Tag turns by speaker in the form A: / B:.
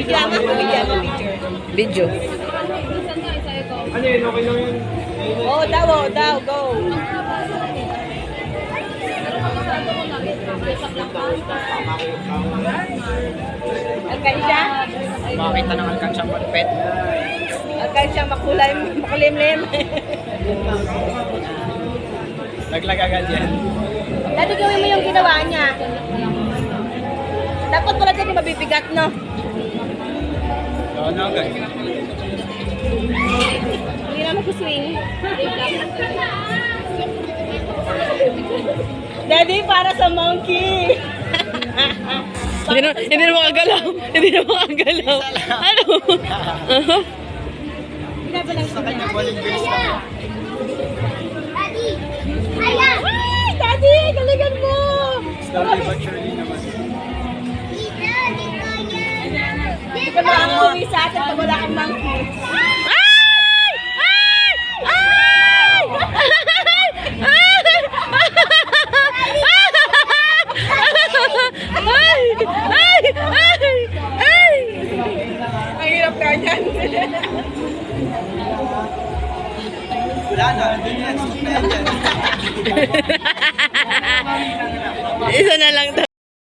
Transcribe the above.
A: Bigyan mo picture.
B: Video.
C: Ano yun? Okay lang yun.
A: Oh, daw, go. Alkansya?
C: Makakita ng alkansyang malupet.
A: Alkansya makulimlim.
C: Naglag agad yan.
A: Dati gawin mo yung ginawa niya. Dapat pala dyan yung mabibigat, no?
C: Ano agad?
A: Hindi na mag-swing. Daddy, para sa monkey.
B: Hindi na makagalaw. Hindi na makagalaw. Ano?
C: Sa kanya, bowling base lang.
A: Ay, Daddy, galingan mo.
C: Slowly but surely naman.
A: Hindi ka makakauwi sa atin pag wala kang monkey. Ang hirap ka niyan.
C: Wala na, hindi yan.
B: Isa na lang daw.